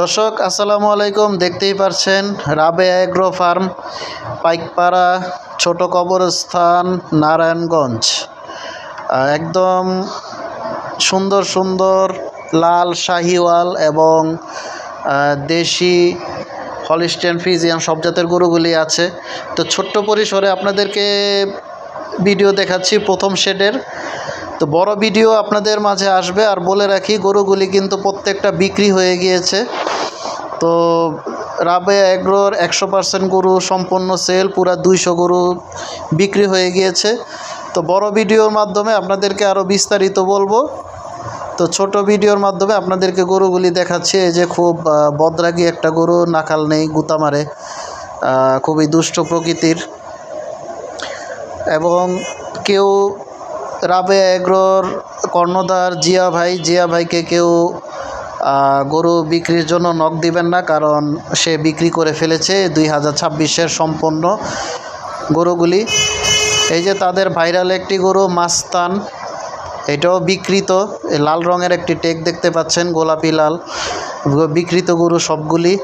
দর্শক আসসালামু আলাইকুম। দেখতেই পারছেন রাবেয়া এগ্রো ফার্ম, পাইকপাড়া, ছোট কবরস্থান, নারায়ণগঞ্জ। একদম সুন্দর সুন্দর লাল শাহিওয়াল এবং দেশি হলিস্টিয়ান ফ্রিজিয়ান সব জাতের গরুগুলি আছে। তো ছোট্ট পরিসরে আপনাদেরকে ভিডিও দেখাচ্ছি প্রথম শেডের। তো বড় ভিডিও আপনাদের মাঝে আসবে। আর বলে রাখি, গরুগুলি কিন্তু প্রত্যেকটা বিক্রি হয়ে গিয়েছে। তো রাবেয়া এগ্রোর 100% গরু সম্পূর্ণ সেল, পুরা 200 গরু বিক্রি হয়ে গিয়েছে। তো বড় ভিডিওর মাধ্যমে আপনাদেরকে আরও বিস্তারিত বলবো। তো ছোট ভিডিওর মাধ্যমে আপনাদেরকে গরুগুলি দেখাচ্ছি। এই যে খুব বদরাগী একটা গরু, নাকাল নেই, গুতা মারে, খুবই দুষ্ট প্রকৃতির। এবং কেউ রাবেয়া এগ্রোর কর্ণধার জিয়া ভাইকে কেউ গরু বিক্রির জন্য নক দিবেন না, কারণ সে বিক্রি করে ফেলেছে 2026-এর সম্পন্ন গরুগুলি। এই যে তাদের ভাইরাল একটি গরু মাস্তান, এটাও বিকৃত, লাল রঙের একটি টেক দেখতে পাচ্ছেন, গোলাপি লাল, বিকৃত গরু সবগুলি।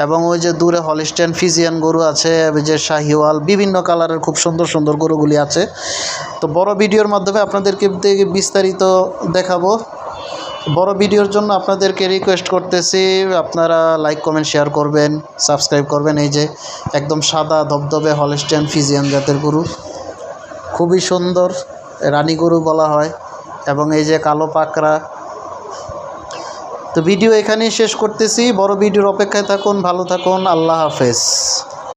এবং ওই যে দূরে হলিস্টিয়ান ফ্রিজিয়ান গরু আছে, যে শাহিওয়াল, বিভিন্ন কালারের খুব সুন্দর সুন্দর গরুগুলি আছে। তো বড় ভিডিওর মাধ্যমে আপনাদেরকে বিস্তারিত দেখাবো। বড় ভিডিওর জন্য আপনাদেরকে রিকোয়েস্ট করতেছি, আপনারা লাইক কমেন্ট শেয়ার করবেন, সাবস্ক্রাইব করবেন। এই যে একদম সাদা ধবধবে হলিস্টিয়ান ফ্রিজিয়ান জাতের গরু, খুবই সুন্দর, রানী গরু বলা হয়। এবং এই যে কালো পাকড়া। তো ভিডিও এখানেই শেষ করতেছি। বড় ভিডিওর অপেক্ষায় থাকুন, ভালো থাকুন, আল্লাহ হাফেজ।